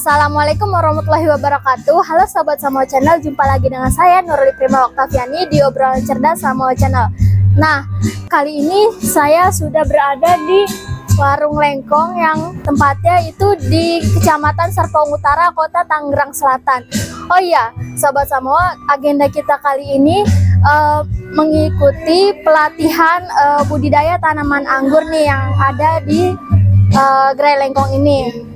Assalamualaikum warahmatullahi wabarakatuh. Halo sahabat Samoa Channel, jumpa lagi dengan saya Nurli Prima Oktaviani di obrolan cerdas Samoa Channel. Nah, kali ini saya sudah berada di Warung Lengkong yang tempatnya itu di Kecamatan Serpong Utara, Kota Tangerang Selatan. Oh iya, sahabat Samoa, agenda kita kali ini mengikuti pelatihan budidaya tanaman anggur nih yang ada di Gerai Lengkong ini.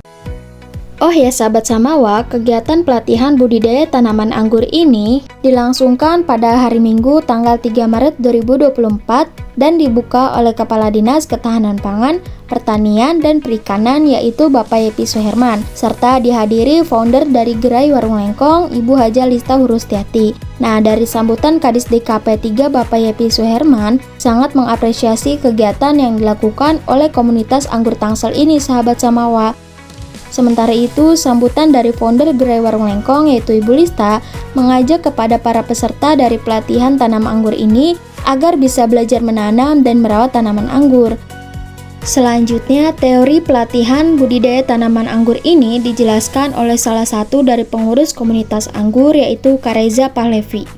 Oh ya sahabat Samawa, kegiatan pelatihan budidaya tanaman anggur ini dilangsungkan pada hari Minggu tanggal 3 Maret 2024 dan dibuka oleh Kepala Dinas Ketahanan Pangan, Pertanian, dan Perikanan yaitu Bapak Yepi Suherman, serta dihadiri founder dari Gerai Warung Lengkong, Ibu Haja Lista Hurustiati. Nah, dari sambutan Kadis DKP 3 Bapak Yepi Suherman sangat mengapresiasi kegiatan yang dilakukan oleh komunitas anggur Tangsel ini sahabat Samawa. Sementara itu, sambutan dari founder Gerai Warung Lengkong yaitu Ibu Lista mengajak kepada para peserta dari pelatihan tanam anggur ini agar bisa belajar menanam dan merawat tanaman anggur. Selanjutnya, teori pelatihan budidaya tanaman anggur ini dijelaskan oleh salah satu dari pengurus komunitas anggur yaitu Kak Reza Pahlevi.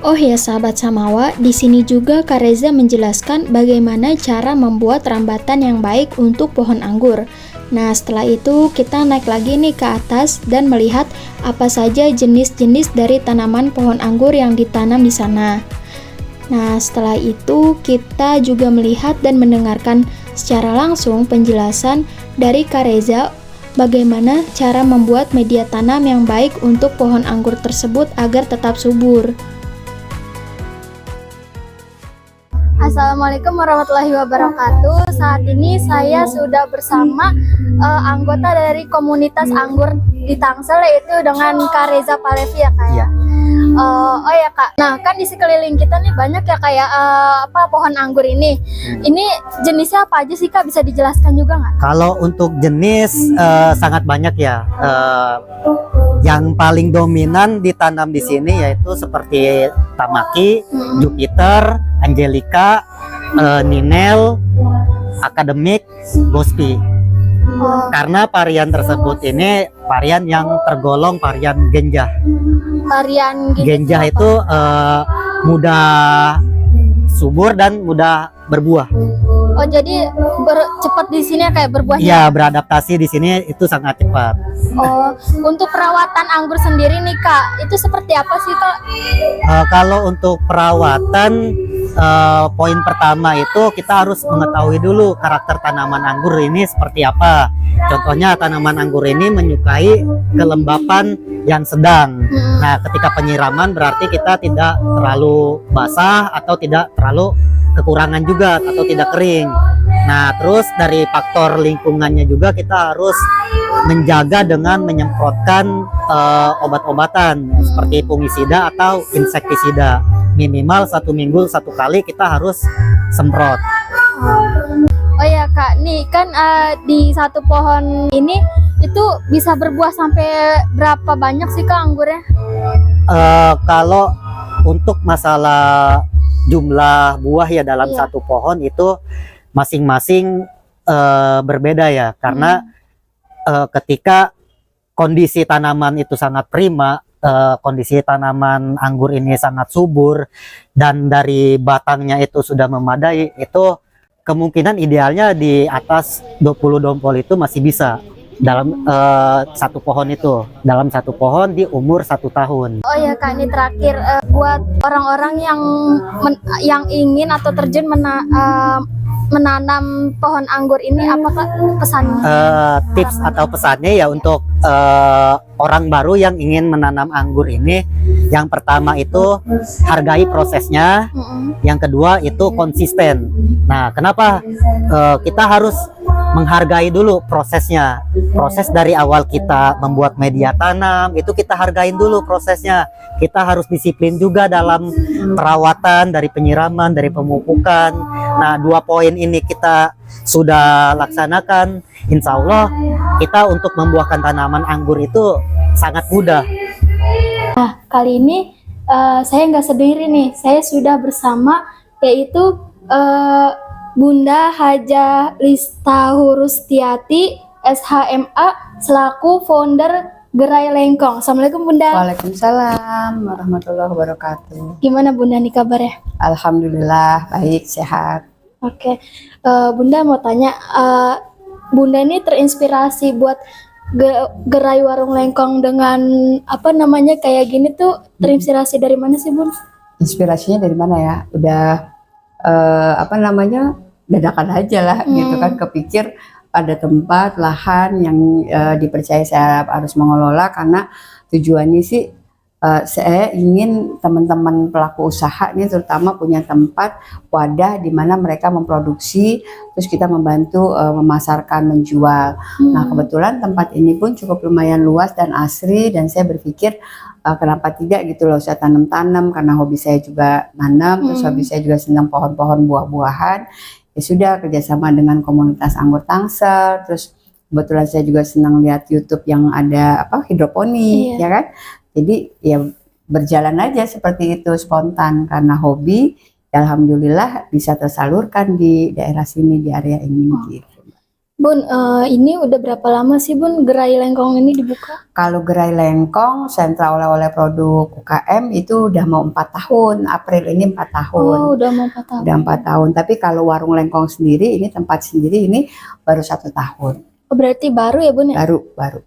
Oh ya sahabat Samawa, di sini juga Kak Reza menjelaskan bagaimana cara membuat rambatan yang baik untuk pohon anggur. Nah, setelah itu kita naik lagi nih ke atas dan melihat apa saja jenis-jenis dari tanaman pohon anggur yang ditanam di sana. Nah, setelah itu kita juga melihat dan mendengarkan secara langsung penjelasan dari Kak Reza bagaimana cara membuat media tanam yang baik untuk pohon anggur tersebut agar tetap subur. Assalamualaikum warahmatullahi wabarakatuh. Saat ini saya sudah bersama anggota dari komunitas anggur di Tangsel yaitu dengan Kak Reza Pahlevi ya Kak ya. Oh ya Kak. Nah, kan di sekeliling kita nih banyak ya kayak pohon anggur ini. Ini jenisnya apa aja sih Kak? Bisa dijelaskan juga nggak? Kalau untuk jenis sangat banyak ya. Yang paling dominan ditanam di sini yaitu seperti Tamaki, Jupiter, Angelica, Ninel, Akademik, Bospi. Karena varian tersebut ini varian yang tergolong varian genjah. Varian genjah itu mudah subur dan mudah berbuah. Oh, jadi cepat di sini kayak berbuahnya? Iya, beradaptasi di sini itu sangat cepat. Oh, untuk perawatan anggur sendiri nih Kak, itu seperti apa sih Kak? Kalau untuk perawatan, poin pertama itu kita harus mengetahui dulu karakter tanaman anggur ini seperti apa. Contohnya tanaman anggur ini menyukai kelembapan yang sedang. Nah, ketika penyiraman berarti kita tidak terlalu basah atau tidak terlalu kekurangan juga atau tidak kering. Nah, terus dari faktor lingkungannya juga kita harus menjaga dengan menyemprotkan obat-obatan seperti fungisida atau insektisida. Minimal 1 minggu 1 kali kita harus semprot. Oh ya Kak, nih kan di satu pohon ini itu bisa berbuah sampai berapa banyak sih Kak anggurnya? Kalau untuk masalah jumlah buah ya dalam satu pohon itu masing-masing berbeda ya, karena ketika kondisi tanaman itu sangat prima, kondisi tanaman anggur ini sangat subur dan dari batangnya itu sudah memadai, itu kemungkinan idealnya di atas 20 dompol itu masih bisa dalam satu pohon itu, dalam satu pohon di umur 1 tahun. Oh ya Kak, ini terakhir buat orang-orang yang ingin atau terjun menanam pohon anggur ini, apakah pesannya? Tips atau pesannya ya untuk orang baru yang ingin menanam anggur ini, yang pertama itu hargai prosesnya, yang kedua itu konsisten. Nah, kenapa kita harus menghargai dulu prosesnya? Proses dari awal kita membuat media tanam itu kita hargain dulu prosesnya. Kita harus disiplin juga dalam perawatan, dari penyiraman, dari pemupukan. Nah, 2 poin ini kita sudah laksanakan, insya Allah kita untuk membuahkan tanaman anggur itu sangat mudah. Nah, kali ini saya nggak sendiri nih, saya sudah bersama yaitu Bunda Haja Lista Hurustiati SHMA selaku founder Gerai Lengkong. Assalamualaikum Bunda. Waalaikumsalam warahmatullahi wabarakatuh. Gimana Bunda nih kabarnya? Alhamdulillah baik, sehat. Oke, Bunda mau tanya, Bunda ini terinspirasi buat gerai warung lengkong dengan apa namanya kayak gini tuh terinspirasi dari mana sih Bun? Inspirasinya dari mana ya? Udah apa namanya, dadakan aja lah gitu kan, kepikir ada tempat lahan yang dipercaya saya harus mengelola, karena tujuannya sih saya ingin teman-teman pelaku usaha ini terutama punya tempat wadah di mana mereka memproduksi, terus kita membantu memasarkan, menjual. Nah kebetulan tempat ini pun cukup lumayan luas dan asri, dan saya berpikir kenapa tidak gitu loh, saya tanam-tanam karena hobi saya juga nanam, terus hobi saya juga senang pohon-pohon buah-buahan. Ya sudah, kerjasama dengan komunitas anggur Tangsel, terus kebetulan saya juga senang lihat YouTube yang ada apa hidroponik, ya kan. Jadi ya berjalan aja seperti itu, spontan karena hobi. Ya alhamdulillah bisa tersalurkan di daerah sini, di area ini gitu. Bun, ini udah berapa lama sih Bun Gerai Lengkong ini dibuka? Kalau Gerai Lengkong, sentra oleh-oleh produk UKM itu udah mau 4 tahun, April ini 4 tahun. Oh, udah mau 4 tahun. Udah 4 tahun, tapi kalau warung Lengkong sendiri, ini tempat sendiri ini baru 1 tahun. Oh, berarti baru ya Bun ya? Baru.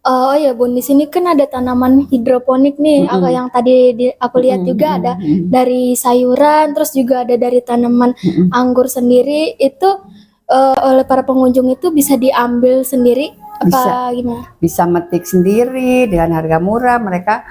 Oh ya Bun, di sini kan ada tanaman hidroponik nih, yang tadi aku lihat juga ada dari sayuran, terus juga ada dari tanaman anggur sendiri. Itu oleh para pengunjung itu bisa diambil sendiri apa gimana? Bisa metik sendiri dengan harga murah, mereka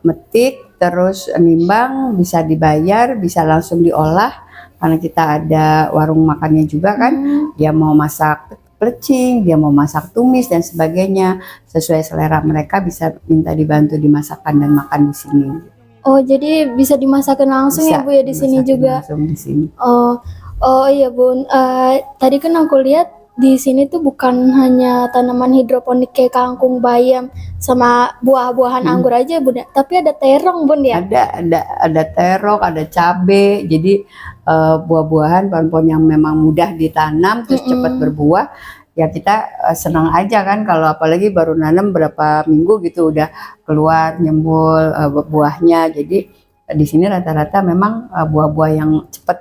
metik terus nimbang, bisa dibayar, bisa langsung diolah karena kita ada warung makannya juga kan. Dia mau masak plecing, dia mau masak tumis dan sebagainya, sesuai selera mereka bisa minta dibantu dimasakkan dan makan di sini. Oh, jadi bisa dimasakkan langsung Bisa ya Bu ya di sini juga. langsung di sini. Oh iya Bun, tadi kan aku lihat di sini tuh bukan hanya tanaman hidroponik kayak kangkung, bayam, sama buah-buahan anggur aja Bun, tapi ada terong Bun ya? Ada terong, ada cabe, jadi buah-buahan, pohon-pohon yang memang mudah ditanam terus cepat berbuah. Ya kita senang aja kan, kalau apalagi baru nanam berapa minggu gitu udah keluar nyembul buahnya. Jadi di sini rata-rata memang buah-buah yang cepat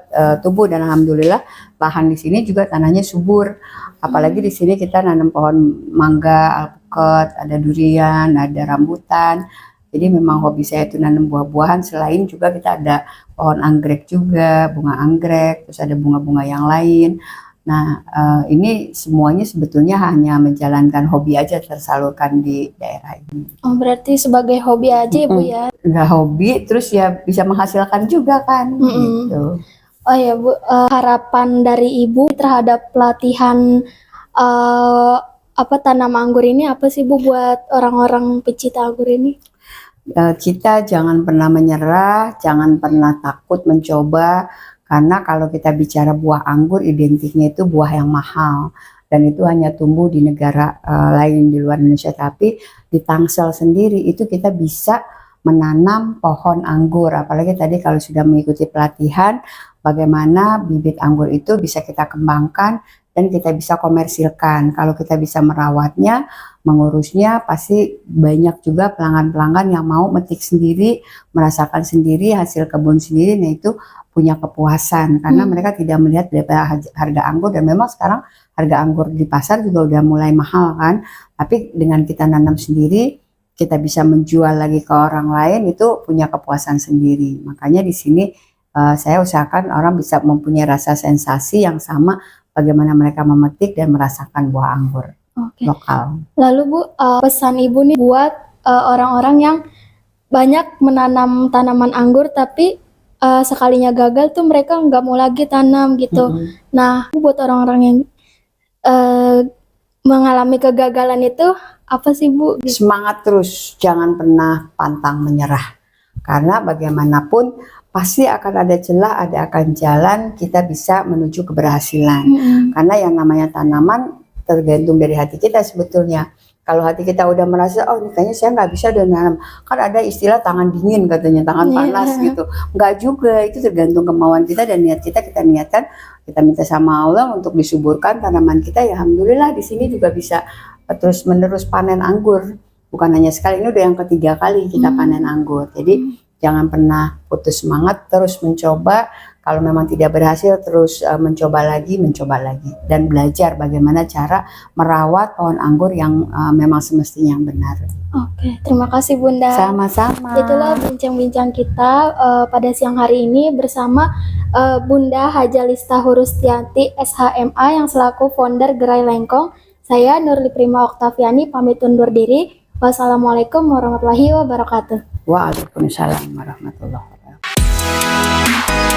tumbuh, dan alhamdulillah lahan di sini juga tanahnya subur. Apalagi di sini kita nanam pohon mangga, alpukat, ada durian, ada rambutan. Jadi memang hobi saya itu nanam buah-buahan, selain juga kita ada pohon anggrek juga, bunga anggrek, terus ada bunga-bunga yang lain. Nah ini semuanya sebetulnya hanya menjalankan hobi aja, tersalurkan di daerah ini. Oh, berarti sebagai hobi aja ya Bu ya? Nggak hobi, terus ya bisa menghasilkan juga kan, gitu. Oh ya Bu, harapan dari Ibu terhadap pelatihan tanam anggur ini apa sih Bu buat orang-orang pecinta anggur ini? Kita jangan pernah menyerah, jangan pernah takut mencoba, karena kalau kita bicara buah anggur, identiknya itu buah yang mahal, dan itu hanya tumbuh di negara lain di luar Indonesia. Tapi di Tangsel sendiri itu kita bisa menanam pohon anggur, apalagi tadi kalau sudah mengikuti pelatihan bagaimana bibit anggur itu bisa kita kembangkan dan kita bisa komersilkan. Kalau kita bisa merawatnya, mengurusnya, pasti banyak juga pelanggan-pelanggan yang mau metik sendiri, merasakan sendiri hasil kebun sendiri. Nah itu punya kepuasan karena mereka tidak melihat daripada harga anggur, dan memang sekarang harga anggur di pasar juga udah mulai mahal kan. Tapi dengan kita nanam sendiri, kita bisa menjual lagi ke orang lain, itu punya kepuasan sendiri. Makanya di sini saya usahakan orang bisa mempunyai rasa sensasi yang sama bagaimana mereka memetik dan merasakan buah anggur lokal. Lalu Bu, pesan Ibu nih buat orang-orang yang banyak menanam tanaman anggur tapi sekalinya gagal tuh mereka nggak mau lagi tanam gitu. Nah, buat orang-orang yang mengalami kegagalan itu apa sih Bu? Semangat terus, jangan pernah pantang menyerah. Karena bagaimanapun pasti akan ada celah, ada akan jalan kita bisa menuju keberhasilan. Karena yang namanya tanaman tergantung dari hati kita sebetulnya. Kalau hati kita udah merasa, oh ini kayaknya saya nggak bisa udah nanam. Kan ada istilah tangan dingin katanya, tangan panas gitu. Nggak juga, itu tergantung kemauan kita dan niat kita. Kita niatkan, kita minta sama Allah untuk disuburkan tanaman kita. Ya alhamdulillah di sini juga bisa terus menerus panen anggur. Bukan hanya sekali, ini udah yang ketiga kali kita panen anggur. Jadi jangan pernah putus semangat, terus mencoba. Kalau memang tidak berhasil, terus mencoba lagi, dan belajar bagaimana cara merawat pohon anggur yang memang semestinya yang benar. Oke, terima kasih Bunda. Sama-sama. Itulah bincang-bincang kita pada siang hari ini bersama Bunda Haja Lista Hurustianti SHMA yang selaku founder Gerai Lengkong. Saya Nurli Prima Oktaviani pamit undur diri. Wassalamualaikum warahmatullahi wabarakatuh. Waalaikumsalam warahmatullahi wabarakatuh.